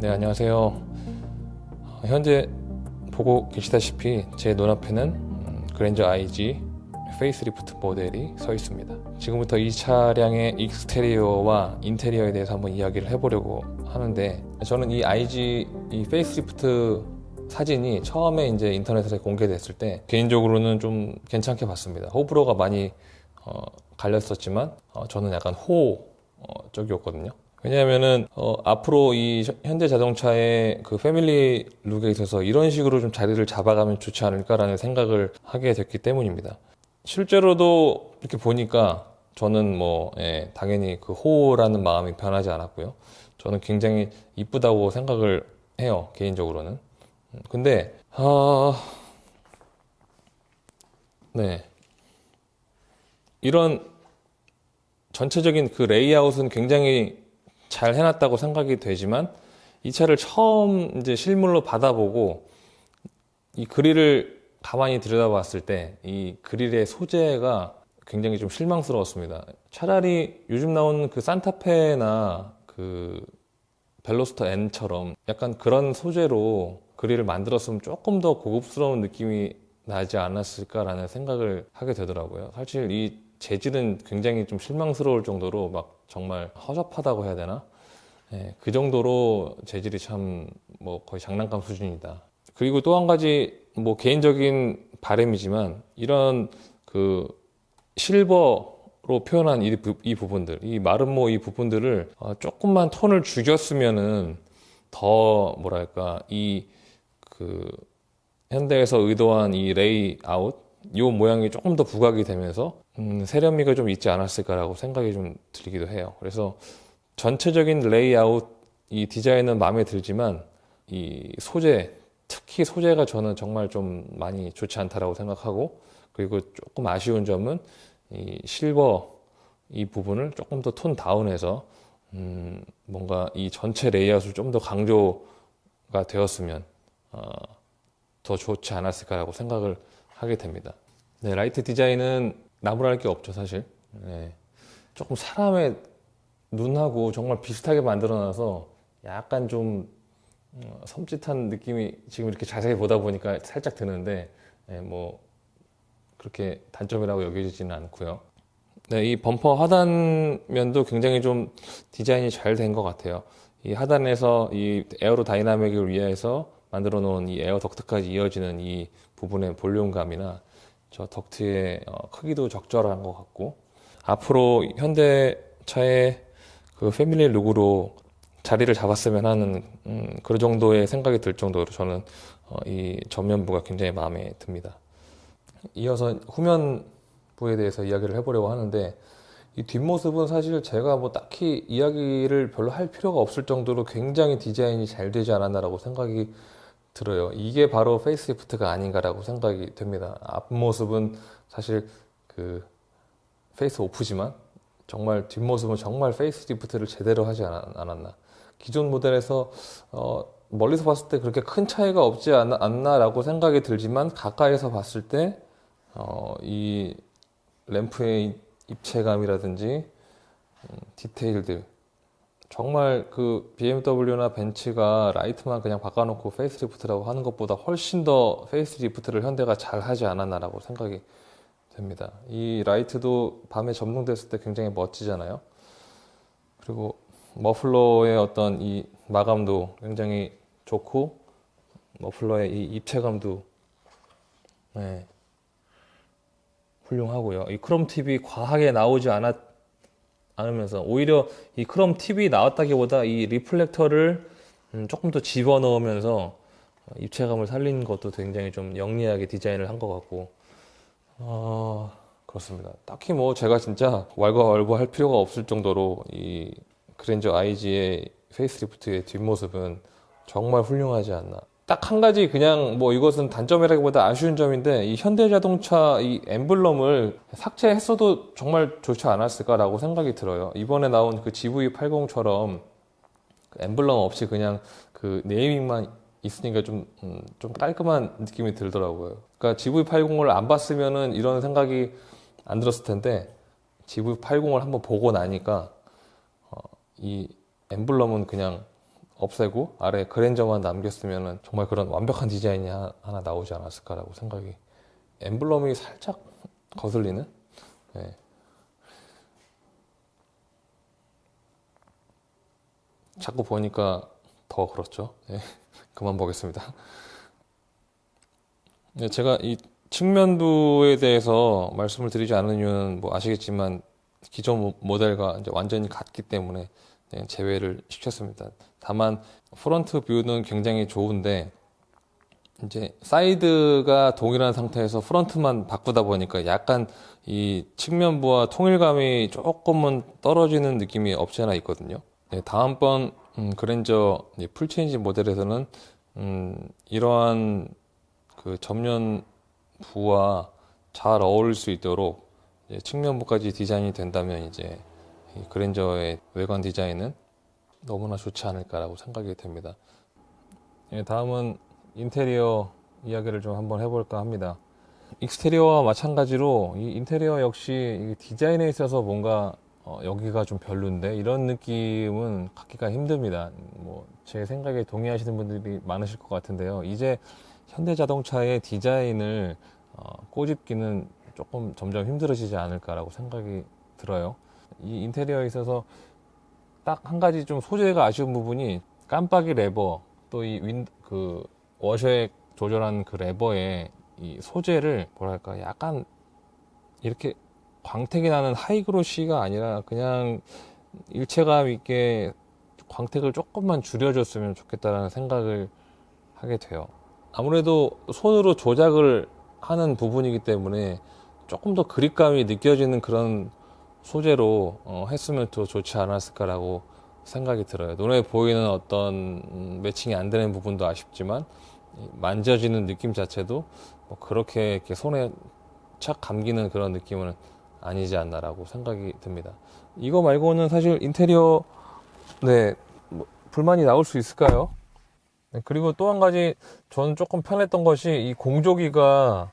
네, 안녕하세요. 현재 보고 계시다시피 제 눈앞에는 그랜저 IG 페이스리프트 모델이 서 있습니다. 지금부터 이 차량의 익스테리어와 인테리어에 대해서 한번 이야기를 해보려고 하는데, 저는 이 IG 이 페이스리프트 사진이 처음에 이제 인터넷에 공개됐을 때 개인적으로는 좀 괜찮게 봤습니다. 호불호가 많이 갈렸었지만 저는 약간 호 쪽이었거든요. 왜냐하면은 앞으로 이 현대자동차의 그 패밀리 룩에 있어서 이런 식으로 좀 자리를 잡아가면 좋지 않을까라는 생각을 하게 됐기 때문입니다. 실제로도 이렇게 보니까 저는 당연히 그 호라는 마음이 변하지 않았고요. 저는 굉장히 이쁘다고 생각을 해요, 개인적으로는. 근데 네, 이런 전체적인 그 레이아웃은 굉장히 잘 해놨다고 생각이 되지만, 이 차를 처음 이제 실물로 받아보고 이 그릴을 가만히 들여다봤을 때 이 그릴의 소재가 굉장히 좀 실망스러웠습니다. 차라리 요즘 나오는 그 산타페나 그 벨로스터 N처럼 약간 그런 소재로 그릴을 만들었으면 조금 더 고급스러운 느낌이 나지 않았을까라는 생각을 하게 되더라고요. 사실 이 재질은 굉장히 좀 실망스러울 정도로 막 정말 허접하다고 해야 되나? 네, 그 정도로 재질이 참 거의 장난감 수준이다. 그리고 또 한 가지 개인적인 바람이지만, 이런 그 실버로 표현한 이 부분들, 이 마름모 이 부분들을 조금만 톤을 죽였으면은 더 이 그 현대에서 의도한 이 레이아웃, 이 모양이 조금 더 부각이 되면서 세련미가 좀 있지 않았을까라고 생각이 좀 들기도 해요. 그래서 전체적인 레이아웃, 이 디자인은 마음에 들지만 이 소재, 특히 소재가 저는 정말 좀 많이 좋지 않다라고 생각하고, 그리고 조금 아쉬운 점은 이 실버 이 부분을 조금 더 톤 다운해서 뭔가 이 전체 레이아웃을 좀 더 강조가 되었으면 더 좋지 않았을까라고 생각을 하게 됩니다. 네, 라이트 디자인은 나무랄 게 없죠, 사실. 네, 조금 사람의 눈하고 정말 비슷하게 만들어놔서 약간 좀 섬찟한 느낌이 지금 이렇게 자세히 보다 보니까 살짝 드는데, 네, 그렇게 단점이라고 여겨지지는 않고요. 네, 이 범퍼 하단면도 굉장히 좀 디자인이 잘 된 것 같아요. 이 하단에서 이 에어로 다이나믹을 위해서 만들어 놓은 이 에어 덕트까지 이어지는 이 부분의 볼륨감이나 저 덕트의 크기도 적절한 것 같고, 앞으로 현대차의 그 패밀리 룩으로 자리를 잡았으면 하는 그 정도의 생각이 들 정도로 저는 이 전면부가 굉장히 마음에 듭니다. 이어서 후면부에 대해서 이야기를 해보려고 하는데, 이 뒷모습은 사실 제가 딱히 이야기를 별로 할 필요가 없을 정도로 굉장히 디자인이 잘 되지 않았나라고 생각이 들어요. 이게 바로 페이스리프트가 아닌가라고 생각이 됩니다. 앞모습은 사실 그 페이스 오프지만 정말 뒷모습은 정말 페이스리프트를 제대로 하지 않았나. 기존 모델에서 멀리서 봤을 때 그렇게 큰 차이가 없지 않나라고 생각이 들지만, 가까이서 봤을 때 이 램프의 입체감이라든지 디테일들, 정말 그 BMW나 벤츠가 라이트만 그냥 바꿔놓고 페이스리프트라고 하는 것보다 훨씬 더 페이스리프트를 현대가 잘 하지 않았나라고 생각이 됩니다. 이 라이트도 밤에 점등됐을 때 굉장히 멋지잖아요. 그리고 머플러의 어떤 이 마감도 굉장히 좋고, 머플러의 이 입체감도 훌륭하고요. 이 크롬 팁이 과하게 나오지 않으면서 오히려 이 크롬 팁이 나왔다기보다 이 리플렉터를 조금 더 집어넣으면서 입체감을 살린 것도 굉장히 좀 영리하게 디자인을 한 것 같고, 그렇습니다. 딱히 제가 진짜 왈가왈부할 필요가 없을 정도로 이 그랜저 IG의 페이스리프트의 뒷모습은 정말 훌륭하지 않나. 딱 한 가지 그냥 이것은 단점이라기보다 아쉬운 점인데, 이 현대자동차 이 엠블럼을 삭제했어도 정말 좋지 않았을까라고 생각이 들어요. 이번에 나온 그 GV80처럼 엠블럼 없이 그냥 그 네이밍만 있으니까 좀 깔끔한 느낌이 들더라고요. 그러니까 GV80을 안 봤으면은 이런 생각이 안 들었을 텐데, GV80을 한번 보고 나니까 이 엠블럼은 그냥 없애고 아래 그랜저만 남겼으면 정말 그런 완벽한 디자인이 하나 나오지 않았을까라고 생각이. 엠블럼이 살짝 거슬리는? 네. 자꾸 보니까 더 그렇죠. 네. 그만 보겠습니다. 네, 제가 이 측면부에 대해서 말씀을 드리지 않은 이유는 뭐 아시겠지만 기존 모델과 이제 완전히 같기 때문에 네, 제외를 시켰습니다. 다만 프론트 뷰는 굉장히 좋은데 이제 사이드가 동일한 상태에서 프론트만 바꾸다 보니까 약간 이 측면부와 통일감이 조금은 떨어지는 느낌이 없지 않아 있거든요. 네, 다음번 그랜저 풀 체인지 모델에서는 이러한 그 전면부와 잘 어울릴 수 있도록 이제 측면부까지 디자인이 된다면 이제 이 그랜저의 외관 디자인은 너무나 좋지 않을까라고 생각이 됩니다. 예, 다음은 인테리어 이야기를 좀 한번 해볼까 합니다. 익스테리어와 마찬가지로 이 인테리어 역시 이 디자인에 있어서 뭔가 여기가 좀 별론데 이런 느낌은 갖기가 힘듭니다. 뭐 제 생각에 동의하시는 분들이 많으실 것 같은데요. 이제 현대자동차의 디자인을 꼬집기는 조금 점점 힘들어지지 않을까라고 생각이 들어요. 이 인테리어에 있어서 딱 한 가지 좀 소재가 아쉬운 부분이 깜빡이 레버 또 이 그 워셔액 조절한 그 레버의 이 소재를 뭐랄까 약간 이렇게 광택이 나는 하이그로시가 아니라 그냥 일체감 있게 광택을 조금만 줄여줬으면 좋겠다라는 생각을 하게 돼요. 아무래도 손으로 조작을 하는 부분이기 때문에 조금 더 그립감이 느껴지는 그런 소재로 했으면 더 좋지 않았을까라고 생각이 들어요. 눈에 보이는 어떤 매칭이 안 되는 부분도 아쉽지만 만져지는 느낌 자체도 뭐 그렇게 이렇게 손에 착 감기는 그런 느낌은 아니지 않나라고 생각이 듭니다. 이거 말고는 사실 인테리어 네, 뭐 불만이 나올 수 있을까요? 네, 그리고 또 한 가지 저는 조금 편했던 것이 이 공조기가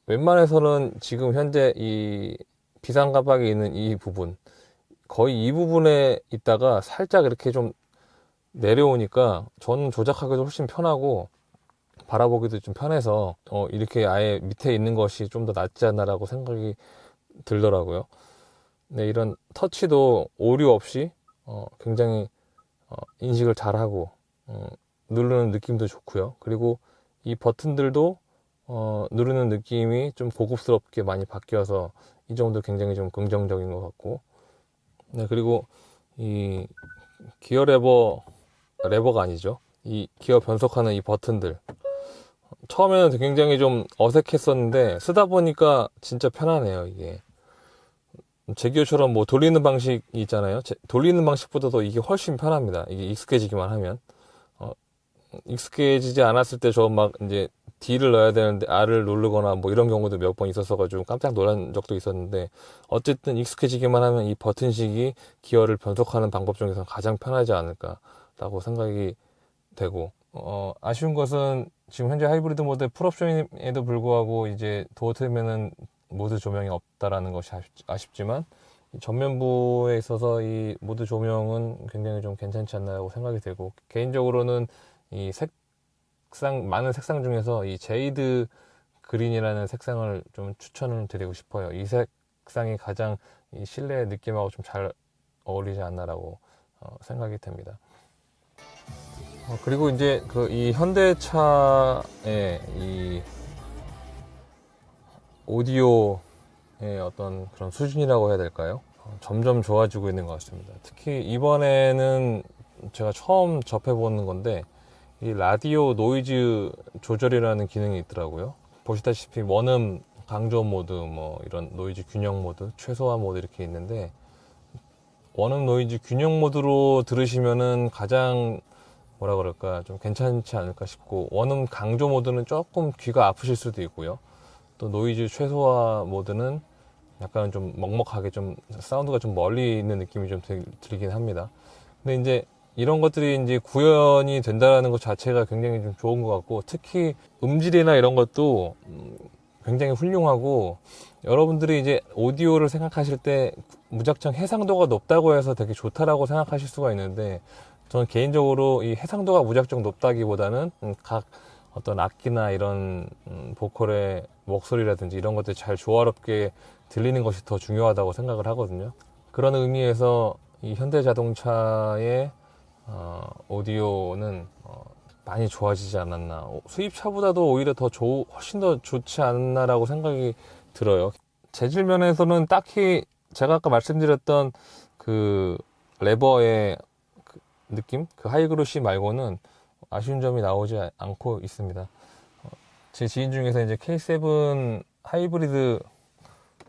웬만해서는 지금 현재 이 비상 깜빡이 있는 이 부분 거의 이 부분에 있다가 살짝 이렇게 좀 내려오니까 저는 조작하기도 훨씬 편하고 바라보기도 좀 편해서 이렇게 아예 밑에 있는 것이 좀 더 낫지 않나라고 생각이 들더라고요. 네, 이런 터치도 오류 없이 굉장히 인식을 잘하고 누르는 느낌도 좋고요. 그리고 이 버튼들도 누르는 느낌이 좀 고급스럽게 많이 바뀌어서 이 정도 굉장히 좀 긍정적인 것 같고, 네, 그리고 이 기어 레버가 아니죠. 이 기어 변속하는 이 버튼들 처음에는 굉장히 좀 어색했었는데 쓰다 보니까 진짜 편하네요. 이게 제기어처럼 뭐 돌리는 방식이 있잖아요. 돌리는 방식보다도 이게 훨씬 편합니다. 이게 익숙해지기만 하면. 익숙해지지 않았을 때 저 막 이제 D를 넣어야 되는데 R을 누르거나 뭐 이런 경우도 몇 번 있었어가지고 깜짝 놀란 적도 있었는데, 어쨌든 익숙해지기만 하면 이 버튼식이 기어를 변속하는 방법 중에서 가장 편하지 않을까라고 생각이 되고, 아쉬운 것은 지금 현재 하이브리드 모델 풀옵션에도 불구하고 이제 도어 트림에는 모드 조명이 없다라는 것이 아쉽지만 전면부에 있어서 이 모드 조명은 굉장히 좀 괜찮지 않나라고 생각이 되고, 개인적으로는 이 많은 색상 중에서 이 제이드 그린이라는 색상을 좀 추천을 드리고 싶어요. 이 색상이 가장 이 실내 느낌하고 좀 잘 어울리지 않나라고 생각이 됩니다. 그리고 이제 이 현대차의 이 오디오의 어떤 그런 수준이라고 해야 될까요? 점점 좋아지고 있는 것 같습니다. 특히 이번에는 제가 처음 접해보는 건데 이 라디오 노이즈 조절이라는 기능이 있더라고요. 보시다시피 원음 강조 모드, 뭐 이런 노이즈 균형 모드, 최소화 모드 이렇게 있는데, 원음 노이즈 균형 모드로 들으시면은 가장 뭐라 그럴까 좀 괜찮지 않을까 싶고, 원음 강조 모드는 조금 귀가 아프실 수도 있고요. 또 노이즈 최소화 모드는 약간 좀 먹먹하게 좀 사운드가 좀 멀리 있는 느낌이 좀 들긴 합니다. 근데 이제 이런 것들이 이제 구현이 된다는 것 자체가 굉장히 좀 좋은 것 같고, 특히 음질이나 이런 것도 굉장히 훌륭하고, 여러분들이 이제 오디오를 생각하실 때 무작정 해상도가 높다고 해서 되게 좋다라고 생각하실 수가 있는데, 저는 개인적으로 이 해상도가 무작정 높다기보다는 각 어떤 악기나 이런 보컬의 목소리라든지 이런 것들이 잘 조화롭게 들리는 것이 더 중요하다고 생각을 하거든요. 그런 의미에서 이 현대자동차의 오디오는 많이 좋아지지 않았나. 수입차보다도 오히려 훨씬 더 좋지 않나라고 생각이 들어요. 재질 면에서는 딱히 제가 아까 말씀드렸던 그 레버의 그 느낌? 그 하이그로시 말고는 아쉬운 점이 나오지 않고 있습니다. 제 지인 중에서 이제 K7 하이브리드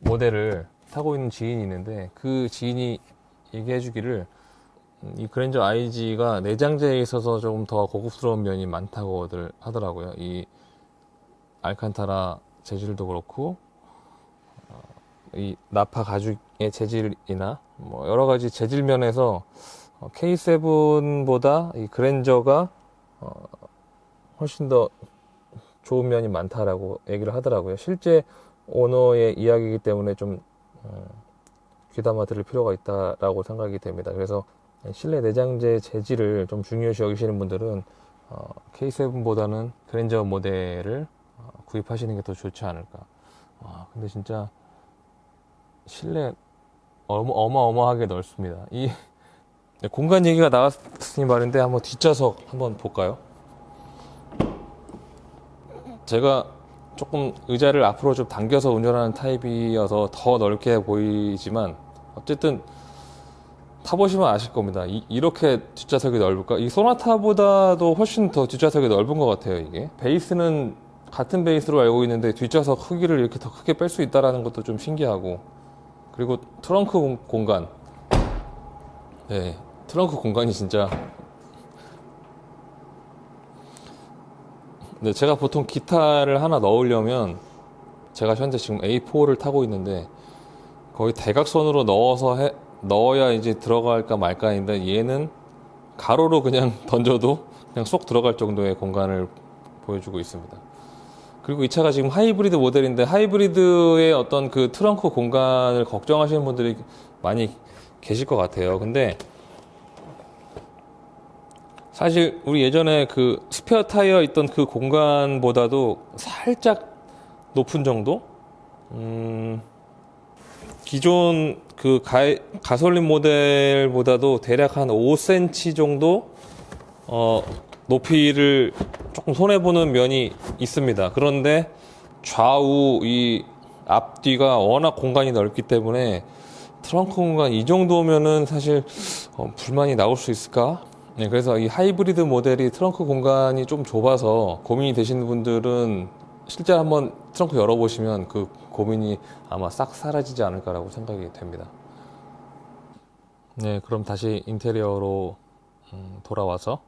모델을 타고 있는 지인이 있는데 그 지인이 얘기해 주기를 이 그랜저 IG가 내장재에 있어서 조금 더 고급스러운 면이 많다고들 하더라고요. 이 알칸타라 재질도 그렇고 이 나파 가죽의 재질이나 뭐 여러 가지 재질 면에서 K7보다 이 그랜저가 훨씬 더 좋은 면이 많다라고 얘기를 하더라고요. 실제 오너의 이야기이기 때문에 좀 귀담아 들을 필요가 있다라고 생각이 됩니다. 그래서 실내 내장재 재질을 좀 중요시 여기시는 분들은 K7보다는 그랜저 모델을 구입하시는 게 더 좋지 않을까. 근데 진짜 실내 어마어마하게 넓습니다. 이 공간 얘기가 나왔으니 말인데 한번 뒷좌석 한번 볼까요? 제가 조금 의자를 앞으로 좀 당겨서 운전하는 타입이어서 더 넓게 보이지만 어쨌든 타보시면 아실 겁니다. 이렇게 뒷좌석이 넓을까? 이 소나타보다도 훨씬 더 뒷좌석이 넓은 것 같아요. 이게 베이스는 같은 베이스로 알고 있는데 뒷좌석 크기를 이렇게 더 크게 뺄 수 있다는 것도 좀 신기하고, 그리고 트렁크 공간, 네, 트렁크 공간이 진짜. 네, 제가 보통 기타를 하나 넣으려면 제가 현재 지금 A4를 타고 있는데 거의 대각선으로 넣어야 이제 들어갈까 말까인데 얘는 가로로 그냥 던져도 그냥 쏙 들어갈 정도의 공간을 보여주고 있습니다. 그리고 이 차가 지금 하이브리드 모델인데 하이브리드의 어떤 그 트렁크 공간을 걱정하시는 분들이 많이 계실 것 같아요. 근데 사실 우리 예전에 그 스페어 타이어 있던 그 공간보다도 살짝 높은 정도? 기존 그 가솔린 모델보다도 대략 한 5cm 정도 높이를 조금 손해보는 면이 있습니다. 그런데 좌우 이 앞뒤가 워낙 공간이 넓기 때문에 트렁크 공간 이 정도면은 사실 불만이 나올 수 있을까? 네, 그래서 이 하이브리드 모델이 트렁크 공간이 좀 좁아서 고민이 되시는 분들은 실제 한번 트렁크 열어보시면 그 고민이 아마 싹 사라지지 않을까라고 생각이 됩니다. 네, 그럼 다시 인테리어로 돌아와서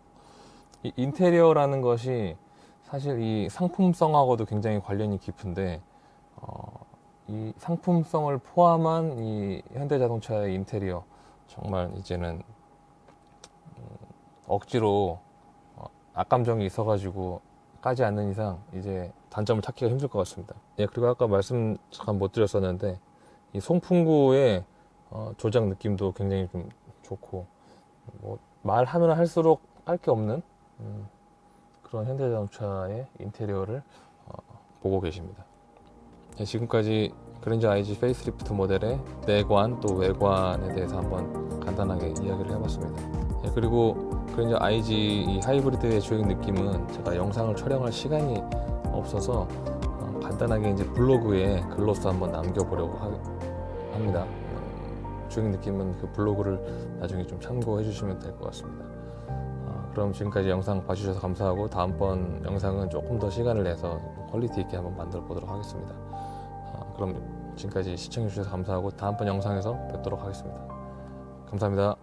이 인테리어라는 것이 사실 이 상품성하고도 굉장히 관련이 깊은데 이 상품성을 포함한 이 현대자동차의 인테리어 정말 이제는 억지로 악감정이 있어가지고 까지 않는 이상 이제 단점을 찾기가 힘들 것 같습니다. 예, 그리고 아까 말씀 잠깐 못 드렸었는데 이 송풍구의 조작 느낌도 굉장히 좀 좋고, 뭐 말하면 할수록 깔 게 없는 그런 현대자동차의 인테리어를 보고 계십니다. 예, 지금까지 그랜저 IG 페이스리프트 모델의 내관 또 외관에 대해서 한번 간단하게 이야기를 해봤습니다. 예, 그리고 그랜저 IG 이 하이브리드의 주행 느낌은 제가 영상을 촬영할 시간이 없어서 간단하게 이제 블로그에 글로써 한번 남겨보려고 합니다. 주행 느낌은 그 블로그를 나중에 좀 참고해 주시면 될 것 같습니다. 그럼 지금까지 영상 봐주셔서 감사하고 다음번 영상은 조금 더 시간을 내서 퀄리티 있게 한번 만들어 보도록 하겠습니다. 그럼 지금까지 시청해 주셔서 감사하고 다음번 영상에서 뵙도록 하겠습니다. 감사합니다.